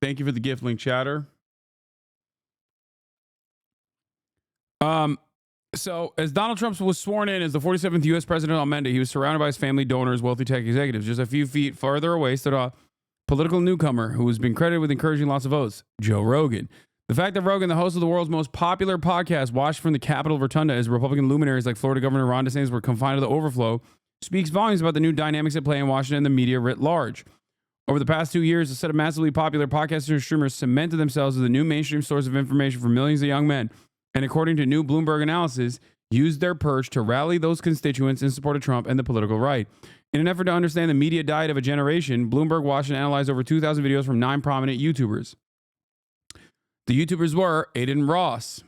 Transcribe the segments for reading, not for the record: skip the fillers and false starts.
Thank you for the gift link, chatter. So as Donald Trump was sworn in as the 47th U.S. president on Monday, he was surrounded by his family, donors, wealthy tech executives. Just a few feet farther away stood a political newcomer who has been credited with encouraging lots of votes, Joe Rogan. The fact that Rogan, the host of the world's most popular podcast, watched from the Capitol Rotunda as Republican luminaries like Florida Governor Ron DeSantis were confined to the overflow, speaks volumes about the new dynamics at play in Washington and the media writ large. Over the past 2 years, a set of massively popular podcasters and streamers cemented themselves as the new mainstream source of information for millions of young men, and according to new Bloomberg analysis, used their perch to rally those constituents in support of Trump and the political right. In an effort to understand the media diet of a generation, Bloomberg watched and analyzed over 2,000 videos from 9 prominent YouTubers. The YouTubers were Aiden Ross,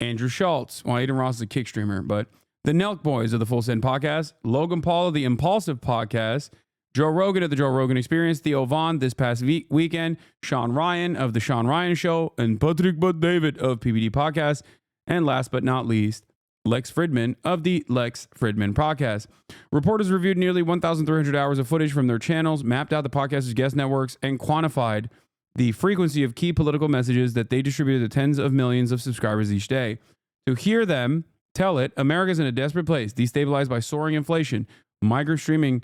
Andrew Schulz. Well, Aiden Ross is a kick streamer, but the Nelk Boys of the Full Send podcast, Logan Paul of the Impulsive podcast, Joe Rogan of the Joe Rogan Experience, Theovon this past weekend, Sean Ryan of the Sean Ryan Show, and Preceding Bet-David of PBD Podcast, and last but not least, Lex Fridman of the Lex Fridman Podcast. Reporters reviewed nearly 1,300 hours of footage from their channels, mapped out the podcasters' guest networks, and quantified the frequency of key political messages that they distributed to tens of millions of subscribers each day. To hear them tell it, America's in a desperate place, destabilized by soaring inflation, migrants streaming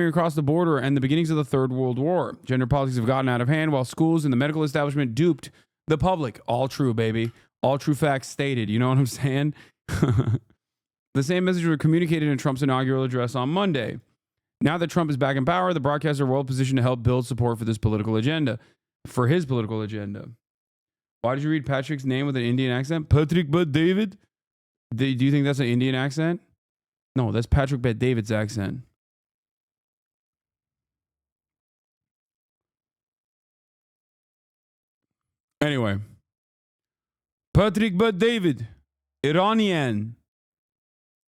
across the border, and the beginnings of the Third World War. Gender politics have gotten out of hand, while schools and the medical establishment duped the public. All true, baby. All true facts stated. You know what I'm saying? The same message was communicated in Trump's inaugural address on Monday. Now that Trump is back in power, the broadcasters are well positioned to help build support for this political agenda. For his political agenda. Why did you read Patrick's name with an Indian accent? Patrick Bet-David? Do you think that's an Indian accent? No, that's Patrick Bet-David's accent. Anyway. Patrick Bet-David. Iranian.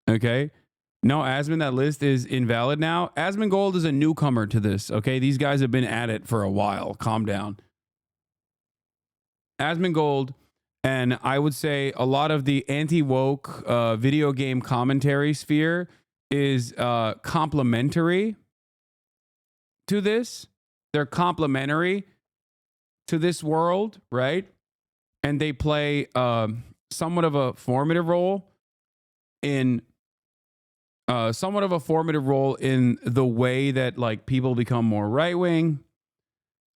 Okay. No, Asmon, that list is invalid now. Asmongold is a newcomer to this. Okay. These guys have been at it for a while. Calm down. Asmongold, and I would say a lot of the anti-woke video game commentary sphere is complementary to this. They're complementary to this world, right? And they play somewhat of a formative role in the way that like people become more right wing,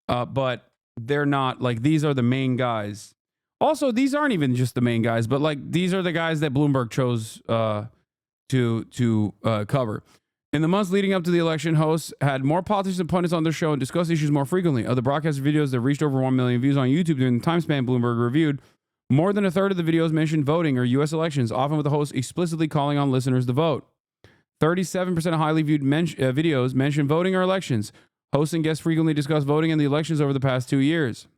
but they're not like these are the main guys. Also, these aren't even just the main guys, but like these are the guys that Bloomberg chose to cover. In the months leading up to the election, hosts had more politicians and pundits on their show and discussed issues more frequently. Of the broadcast videos that reached over 1 million views on YouTube during the time span Bloomberg reviewed, more than a third of the videos mentioned voting or U.S. elections, often with the host explicitly calling on listeners to vote. 37% of highly viewed videos mention voting or elections. Hosts and guests frequently discuss voting and the elections over the past 2 years.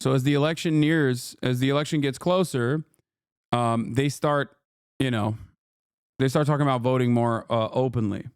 So as the election gets closer, they start talking about voting more openly.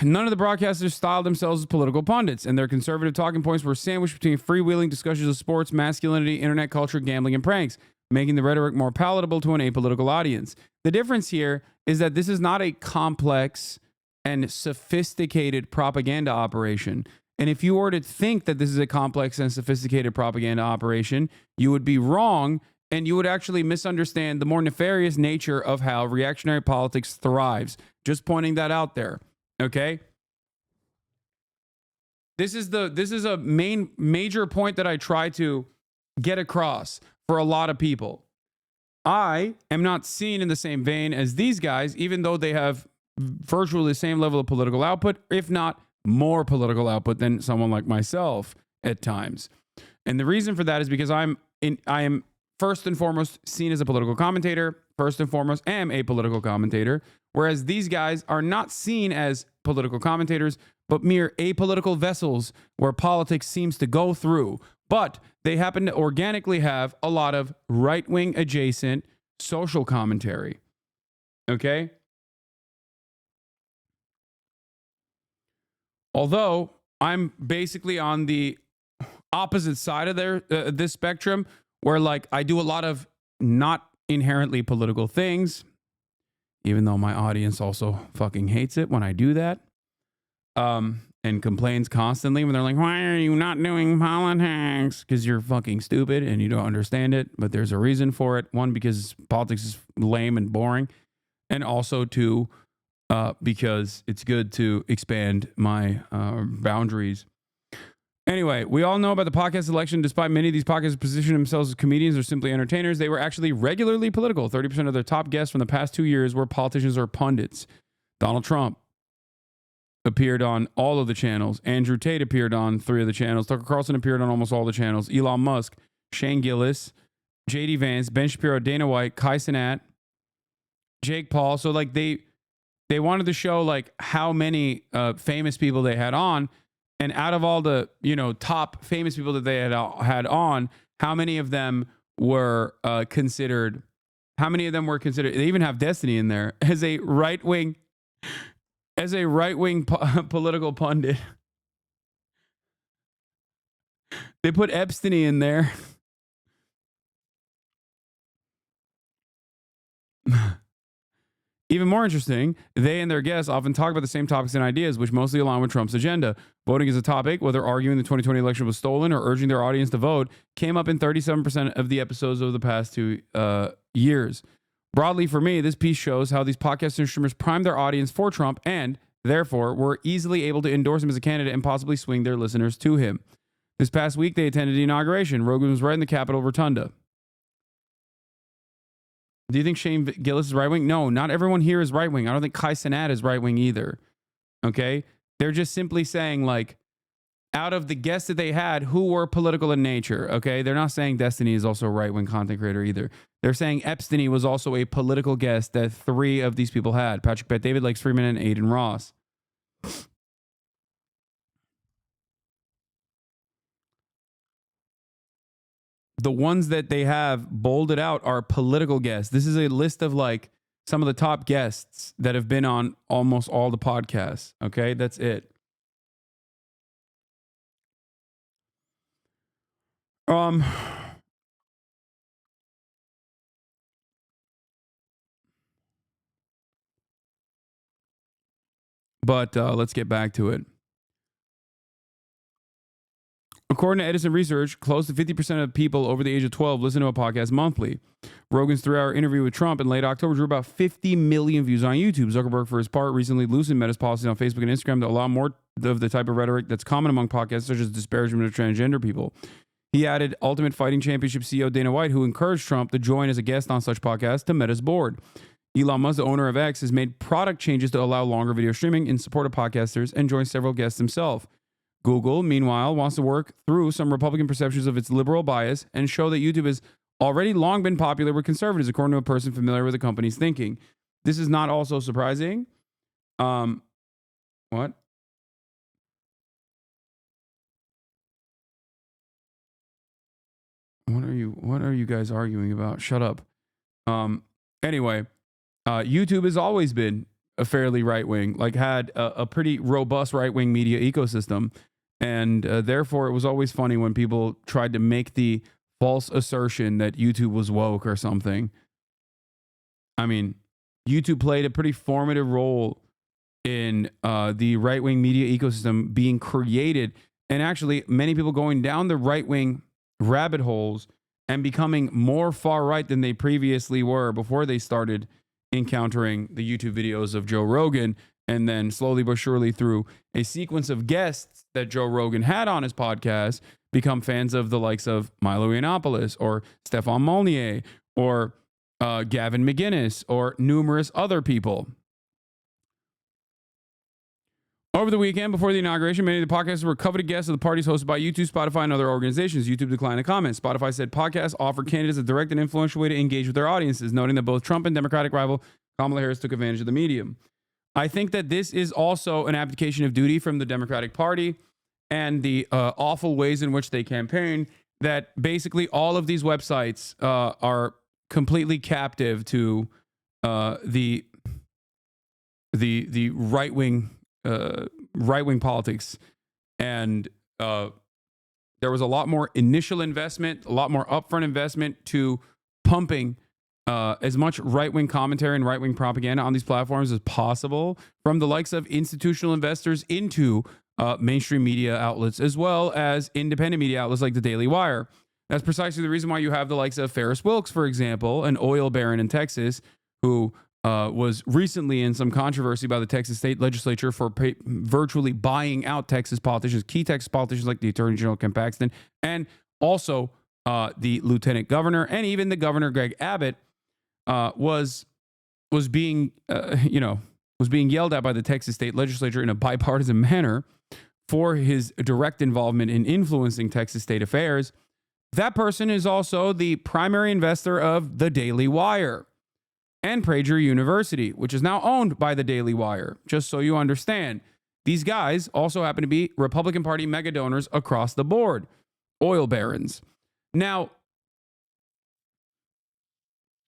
None of the broadcasters styled themselves as political pundits, and their conservative talking points were sandwiched between freewheeling discussions of sports, masculinity, internet culture, gambling, and pranks, making the rhetoric more palatable to an apolitical audience. The difference here is that this is not a complex and sophisticated propaganda operation. And if you were to think that this is a complex and sophisticated propaganda operation, you would be wrong, and you would actually misunderstand the more nefarious nature of how reactionary politics thrives. Just pointing that out there. Okay? This is a major point that I try to get across for a lot of people. I am not seen in the same vein as these guys, even though they have virtually the same level of political output, if not more political output than someone like myself at times. And the reason for that is because I am first and foremost seen as a political commentator, first and foremost am a political commentator, whereas these guys are not seen as political commentators, but mere apolitical vessels where politics seems to go through. But they happen to organically have a lot of right-wing adjacent social commentary. Okay? Although I'm basically on the opposite side of this spectrum, where like I do a lot of not inherently political things, even though my audience also fucking hates it when I do that. and complains constantly when they're like, why are you not doing politics? Because you're fucking stupid and you don't understand it. But there's a reason for it. One, because politics is lame and boring. And also, two, because it's good to expand my boundaries. Anyway, we all know about the podcast election. Despite many of these podcasts position themselves as comedians or simply entertainers, they were actually regularly political. 30% of their top guests from the past 2 years were politicians or pundits. Donald Trump appeared on all of the channels. Andrew Tate appeared on 3 of the channels. Tucker Carlson appeared on almost all the channels. Elon Musk, Shane Gillis, J.D. Vance, Ben Shapiro, Dana White, Kai Cenat, Jake Paul. So like they wanted to show like how many famous people they had on, and out of all the top famous people that they had on, how many of them were considered? How many of them were considered? They even have Destiny in there as a right wing. As a right-wing political pundit. They put Epstein in there. Even more interesting, they and their guests often talk about the same topics and ideas, which mostly align with Trump's agenda. Voting is a topic, whether arguing the 2020 election was stolen or urging their audience to vote, came up in 37% of the episodes over the past 2 years. Broadly, for me, this piece shows how these podcast and streamers prime their audience for Trump and, therefore, were easily able to endorse him as a candidate and possibly swing their listeners to him. This past week, they attended the inauguration. Rogan was right in the Capitol Rotunda. Do you think Shane Gillis is right-wing? No, not everyone here is right-wing. I don't think Kai Cenat is right-wing either. Okay? They're just simply saying, like, out of the guests that they had, who were political in nature, okay? They're not saying Destiny is also a right-wing content creator either. They're saying Epstein was also a political guest that 3 of these people had. Patrick Bet-David, Lex Fridman, and Aiden Ross. The ones that they have bolded out are political guests. This is a list of like some of the top guests that have been on almost all the podcasts, okay? That's it. But let's get back to it. According to Edison Research, close to 50% of people over the age of 12 listen to a podcast monthly. Rogan's 3-hour interview with Trump in late October drew about 50 million views on YouTube. Zuckerberg, for his part, recently loosened Meta's policies on Facebook and Instagram to allow more of the type of rhetoric that's common among podcasts, such as disparagement of transgender people. He added Ultimate Fighting Championship CEO Dana White, who encouraged Trump to join as a guest on such podcasts, to Meta's board. Elon Musk, the owner of X, has made product changes to allow longer video streaming in support of podcasters and joined several guests himself. Google, meanwhile, wants to work through some Republican perceptions of its liberal bias and show that YouTube has already long been popular with conservatives, according to a person familiar with the company's thinking. This is not also surprising. What? What are you guys arguing about? Shut up. Anyway, YouTube has always been a fairly right-wing, like had a pretty robust right-wing media ecosystem. And therefore, it was always funny when people tried to make the false assertion that YouTube was woke or something. I mean, YouTube played a pretty formative role in the right-wing media ecosystem being created, and actually many people going down the right-wing rabbit holes and becoming more far-right than they previously were before they started encountering the YouTube videos of Joe Rogan, and then slowly but surely through a sequence of guests that Joe Rogan had on his podcast, become fans of the likes of Milo Yiannopoulos or Stefan Molyneux or Gavin McInnes or numerous other people. Over the weekend before the inauguration, many of the podcasts were coveted guests of the parties hosted by YouTube, Spotify, and other organizations. YouTube declined to comment. Spotify said podcasts offer candidates a direct and influential way to engage with their audiences, noting that both Trump and Democratic rival Kamala Harris took advantage of the medium. I think that this is also an abdication of duty from the Democratic Party and the awful ways in which they campaign, that basically all of these websites are completely captive to the right-wing politics. And there was a lot more initial investment, a lot more upfront investment to pumping as much right-wing commentary and right-wing propaganda on these platforms as possible from the likes of institutional investors into mainstream media outlets, as well as independent media outlets like the Daily Wire. That's precisely the reason why you have the likes of Ferris Wilkes, for example, an oil baron in Texas who was recently in some controversy by the Texas state legislature for virtually buying out Texas politicians, key Texas politicians like the Attorney General Ken Paxton, and also the lieutenant governor, and even the governor Greg Abbott was being yelled at by the Texas state legislature in a bipartisan manner for his direct involvement in influencing Texas state affairs. That person is also the primary investor of the Daily Wire and Prager University, which is now owned by the Daily Wire, just so you understand. These guys also happen to be Republican Party mega donors across the board, oil barons. Now,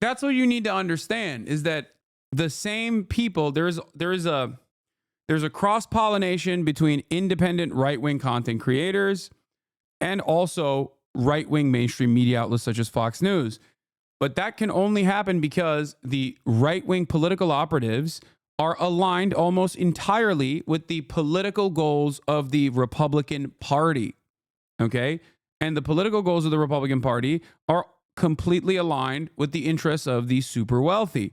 that's what you need to understand, is that the same people, there's a cross-pollination between independent right-wing content creators and also right-wing mainstream media outlets such as Fox News. But that can only happen because the right-wing political operatives are aligned almost entirely with the political goals of the Republican Party. Okay? And the political goals of the Republican Party are completely aligned with the interests of the super wealthy.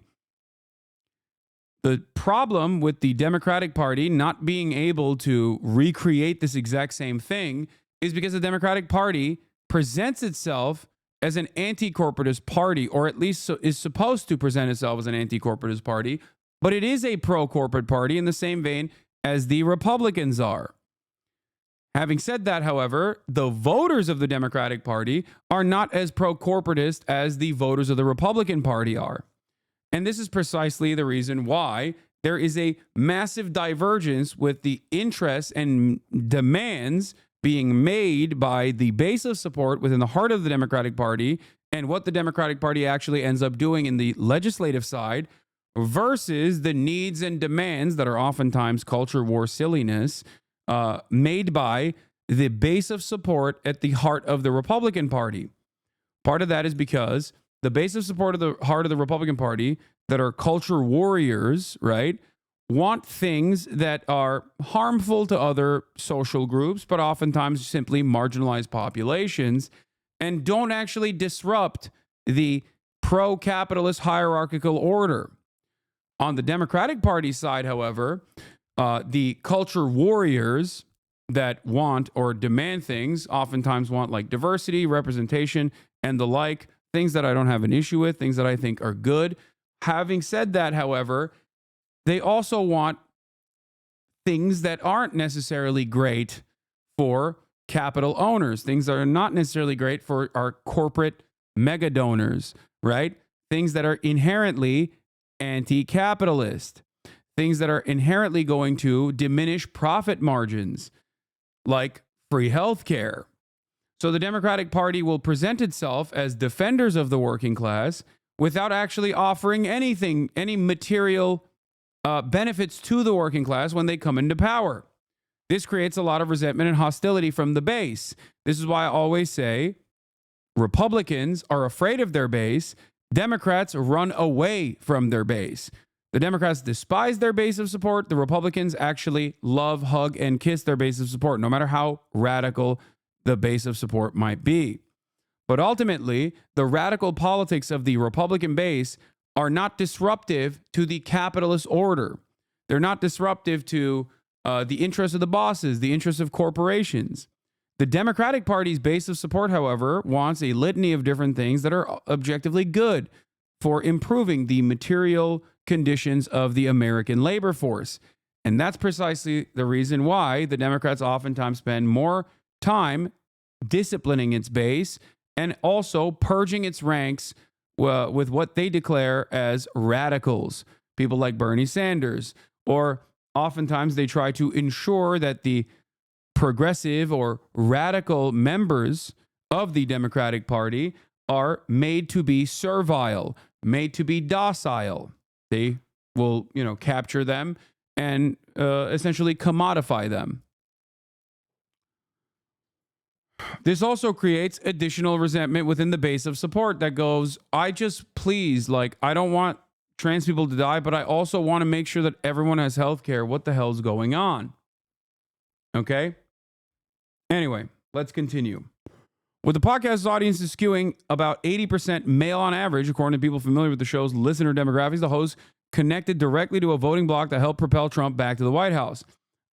The problem with the Democratic Party not being able to recreate this exact same thing is because the Democratic Party presents itself as an anti-corporatist party, or at least is supposed to present itself as an anti-corporatist party, but it is a pro-corporate party in the same vein as the Republicans are. Having said that, however, the voters of the Democratic Party are not as pro-corporatist as the voters of the Republican Party are. And this is precisely the reason why there is a massive divergence with the interests and demands being made by the base of support within the heart of the Democratic Party and what the Democratic Party actually ends up doing in the legislative side versus the needs and demands that are oftentimes culture war silliness made by the base of support at the heart of the Republican Party. Part of that is because the base of support of the heart of the Republican Party that are culture warriors, right, want things that are harmful to other social groups, but oftentimes simply marginalized populations, and don't actually disrupt the pro-capitalist hierarchical order. On the Democratic Party side, however, the culture warriors that want or demand things oftentimes want like diversity, representation, and the like, things that I don't have an issue with, things that I think are good. Having said that, however, they also want things that aren't necessarily great for capital owners, things that are not necessarily great for our corporate mega donors, right? Things that are inherently anti-capitalist, things that are inherently going to diminish profit margins, like free healthcare. So the Democratic Party will present itself as defenders of the working class without actually offering anything, any material benefits to the working class when they come into power. This creates a lot of resentment and hostility from the base. This is why I always say Republicans are afraid of their base. Democrats run away from their base. The Democrats despise their base of support. The Republicans actually love, hug, and kiss their base of support, no matter how radical the base of support might be. But ultimately, the radical politics of the Republican base are not disruptive to the capitalist order. They're not disruptive to the interests of the bosses, the interests of corporations. The Democratic Party's base of support, however, wants a litany of different things that are objectively good for improving the material conditions of the American labor force. And that's precisely the reason why the Democrats oftentimes spend more time disciplining its base and also purging its ranks with what they declare as radicals, people like Bernie Sanders. Or oftentimes they try to ensure that the progressive or radical members of the Democratic Party are made to be servile, made to be docile. They will, capture them and essentially commodify them. This also creates additional resentment within the base of support that goes, I just please, like, I don't want trans people to die, but I also want to make sure that everyone has health care. What the hell's going on? Okay. Anyway, let's continue. With the podcast's audience is skewing about 80% male on average, according to people familiar with the show's listener demographics, the host connected directly to a voting bloc that helped propel Trump back to the White House.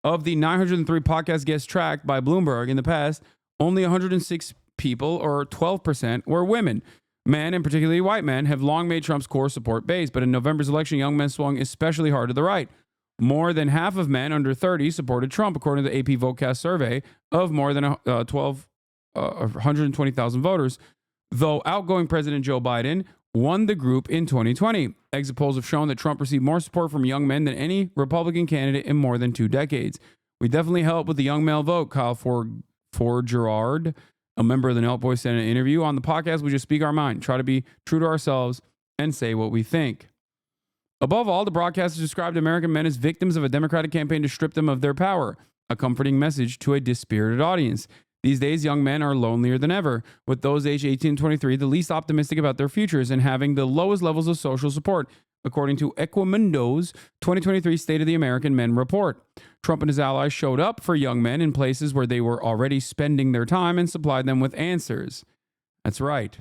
Of the 903 podcast guests tracked by Bloomberg in the past, only 106 people, or 12%, were women. Men, and particularly white men, have long made Trump's core support base, but in November's election, young men swung especially hard to the right. More than half of men under 30 supported Trump, according to the AP Votecast survey of more than 120,000 voters, though outgoing President Joe Biden won the group in 2020. Exit polls have shown that Trump received more support from young men than any Republican candidate in more than 2 decades. We definitely help with the young male vote, Kyle Gerard, a member of the Nelk Boys, said in an interview. On the podcast, we just speak our mind, try to be true to ourselves, and say what we think. Above all, the broadcasters described American men as victims of a Democratic campaign to strip them of their power, a comforting message to a dispirited audience. These days, young men are lonelier than ever, with those aged 18 to 23 the least optimistic about their futures and having the lowest levels of social support, according to Equimundo's 2023 State of the American Men report. Trump and his allies showed up for young men in places where they were already spending their time and supplied them with answers. That's right.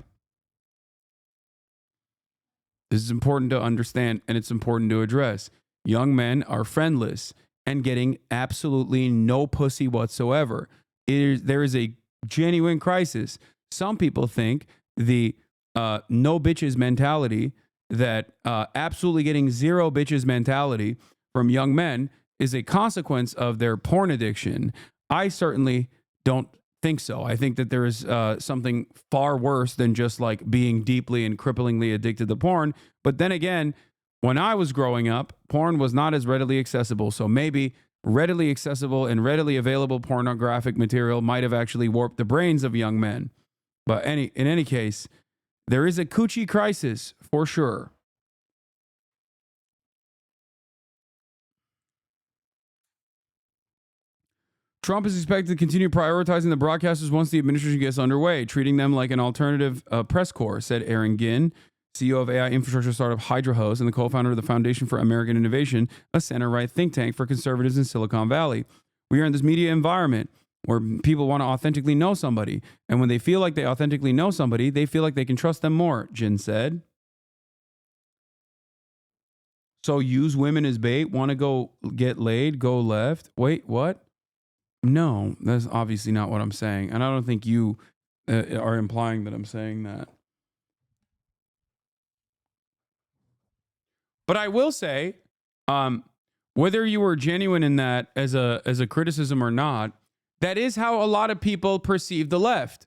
This is important to understand, and it's important to address. Young men are friendless and getting absolutely no pussy whatsoever. There is a genuine crisis. Some people think the no bitches mentality, that absolutely getting zero bitches mentality from young men is a consequence of their porn addiction. I certainly don't think so. I think that there is something far worse than just like being deeply and cripplingly addicted to porn. But then again, when I was growing up, porn was not as readily accessible. So maybe readily accessible and readily available pornographic material might have actually warped the brains of young men. But in any case, there is a coochie crisis for sure. Trump is expected to continue prioritizing the broadcasters once the administration gets underway, treating them like an alternative press corps, said Aaron Ginn, CEO of AI infrastructure startup HydraHost and the co-founder of the Foundation for American Innovation, a center-right think tank for conservatives in Silicon Valley. We are in this media environment where people want to authentically know somebody. And when they feel like they authentically know somebody, they feel like they can trust them more, Ginn said. So use women as bait, want to go get laid, go left. Wait, what? No, that's obviously not what I'm saying. And I don't think you are implying that I'm saying that. But I will say, whether you were genuine in that as a criticism or not, that is how a lot of people perceive the left.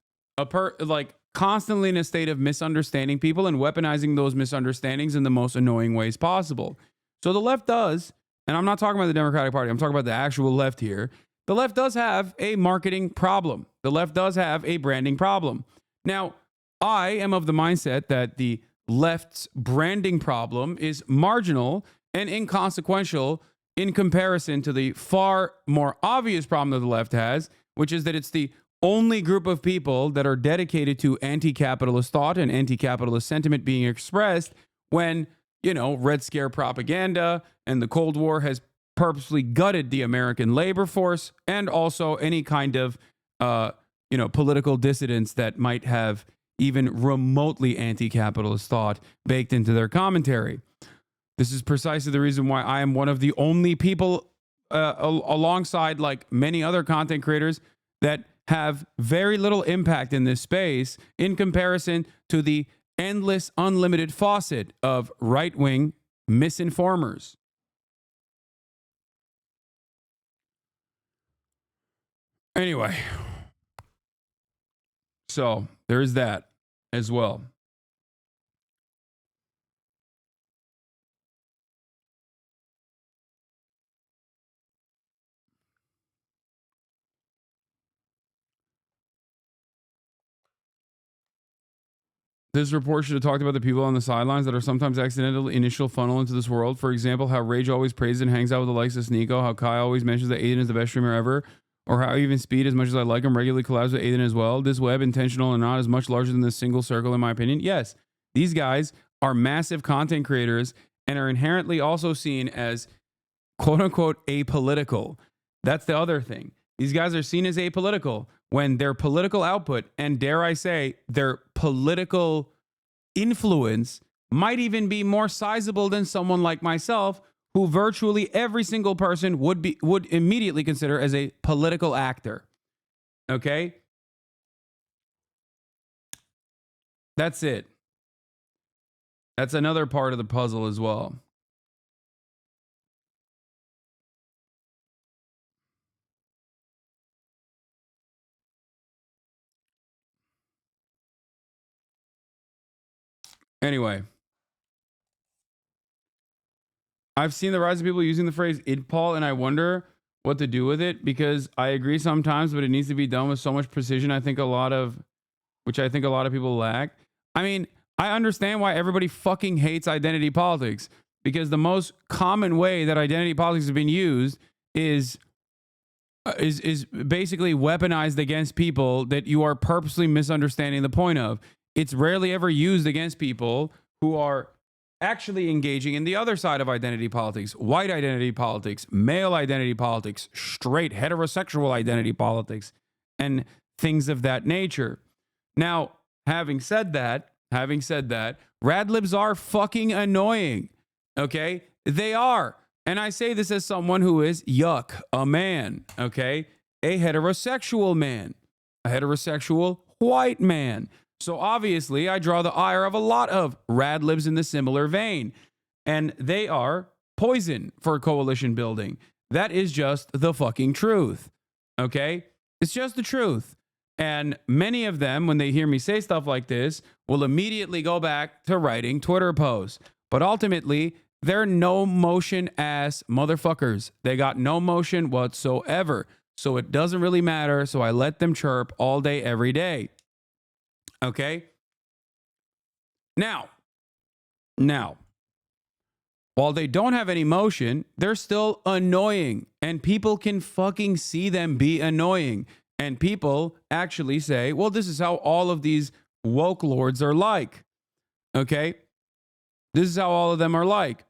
Like constantly in a state of misunderstanding people and weaponizing those misunderstandings in the most annoying ways possible. So the left does, and I'm not talking about the Democratic Party, I'm talking about the actual left here. The left does have a marketing problem. The left does have a branding problem. Now, I am of the mindset that the left's branding problem is marginal and inconsequential in comparison to the far more obvious problem that the left has, which is that it's the only group of people that are dedicated to anti-capitalist thought and anti-capitalist sentiment being expressed when, Red Scare propaganda and the Cold War has purposely gutted the American labor force and also any kind of, political dissidents that might have even remotely anti-capitalist thought baked into their commentary. This is precisely the reason why I am one of the only people alongside like many other content creators that have very little impact in this space in comparison to the endless, unlimited faucet of right-wing misinformers. Anyway, so there is that as well. This report should have talked about the people on the sidelines that are sometimes accidental initial funnel into this world. For example, how Rage always praises and hangs out with the likes of Sneeko, how Kai always mentions that Aiden is the best streamer ever, or how even Speed, as much as I like him, regularly collabs with Aiden as well. This web, intentional or not, is much larger than this single circle, in my opinion. Yes, these guys are massive content creators and are inherently also seen as quote unquote apolitical. That's the other thing. These guys are seen as apolitical when their political output, and dare I say, their political influence might even be more sizable than someone like myself, who virtually every single person would immediately consider as a political actor. Okay? That's it. That's another part of the puzzle as well. Anyway, I've seen the rise of people using the phrase idpol, and I wonder what to do with it, because I agree sometimes, but it needs to be done with so much precision. I think a lot of people lack. I mean, I understand why everybody fucking hates identity politics, because the most common way that identity politics has been used is basically weaponized against people that you are purposely misunderstanding the point of. It's rarely ever used against people who are actually engaging in the other side of identity politics: white identity politics, male identity politics, straight heterosexual identity politics, and things of that nature. Now, having said that, radlibs are fucking annoying. Okay? They are. And I say this as someone who is a man, okay? A heterosexual man, a heterosexual white man. So obviously, I draw the ire of a lot of radlibs in the similar vein. And they are poison for coalition building. That is just the fucking truth. Okay? It's just the truth. And many of them, when they hear me say stuff like this, will immediately go back to writing Twitter posts. But ultimately, they're no motion ass motherfuckers. They got no motion whatsoever. So it doesn't really matter. So I let them chirp all day, every day. Okay? Now, while they don't have any motion, they're still annoying. And people can fucking see them be annoying. And people actually say, well, this is how all of these woke lords are like. Okay? This is how all of them are like.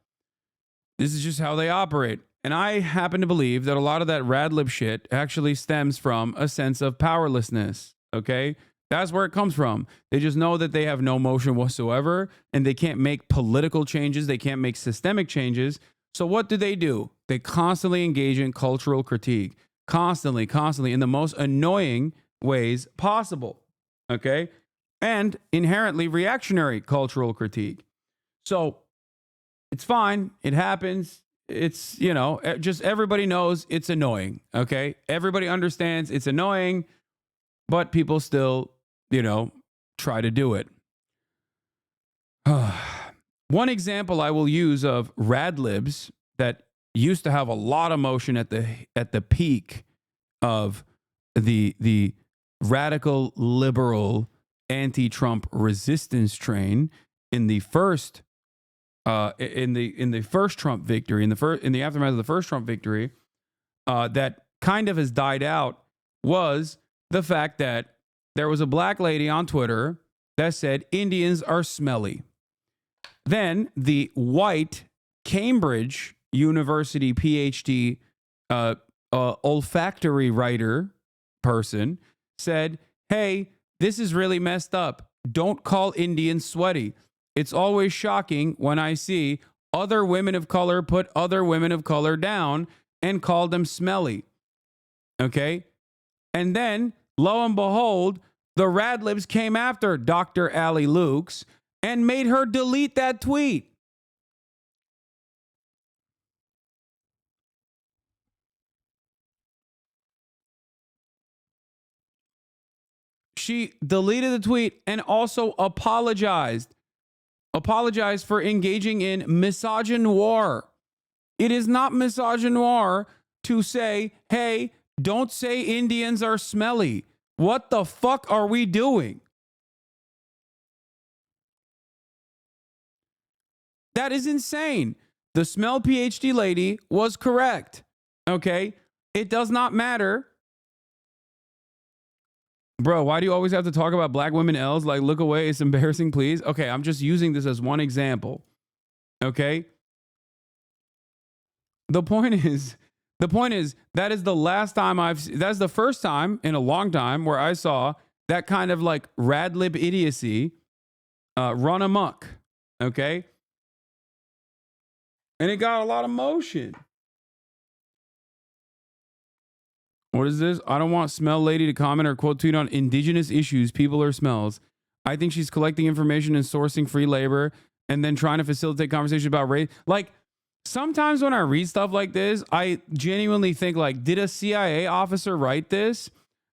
This is just how they operate. And I happen to believe that a lot of that radlib shit actually stems from a sense of powerlessness. Okay? That's where it comes from. They just know that they have no motion whatsoever, and they can't make political changes. They can't make systemic changes. So what do? They constantly engage in cultural critique. Constantly, in the most annoying ways possible. Okay? And inherently reactionary cultural critique. So it's fine. It happens. It's, just everybody knows it's annoying. Okay? Everybody understands it's annoying, but people still, try to do it. One example I will use of radlibs that used to have a lot of motion at the peak of the radical liberal anti-Trump resistance train in the first first Trump victory, in the aftermath of the first Trump victory, that kind of has died out, was the fact that there was a black lady on Twitter that said Indians are smelly. Then the white Cambridge University PhD olfactory writer person said, hey, this is really messed up. Don't call Indians sweaty. It's always shocking when I see other women of color put other women of color down and call them smelly. Okay? And then, lo and behold, the radlibs came after Dr. Allie Lukes and made her delete that tweet. She deleted the tweet and also apologized for engaging in misogynoir. It is not misogynoir to say, hey, don't say Indians are smelly. What the fuck are we doing? That is insane. The smell PhD lady was correct. Okay? It does not matter Bro, why do you always have to talk about black women L's? Like, look away. It's embarrassing, please. Okay, I'm just using this as one example. Okay? The point is that is the last time that's the first time in a long time where I saw that kind of like rad lib idiocy run amok. Okay? And it got a lot of motion. What is this? I don't want Smell Lady to comment or quote tweet on indigenous issues, people, or smells. I think she's collecting information and sourcing free labor and then trying to facilitate conversation about race. Like, sometimes when I read stuff like this, I genuinely think, like, did a CIA officer write this?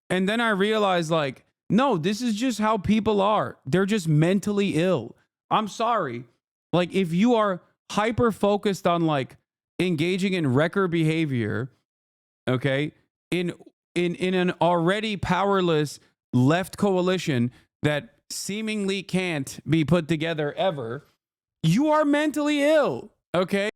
And then I realize, like, no, this is just how people are. They're just mentally ill. I'm sorry. Like, if you are hyper focused on, like, engaging in wrecker behavior, okay, in an already powerless left coalition that seemingly can't be put together ever, you are mentally ill, okay?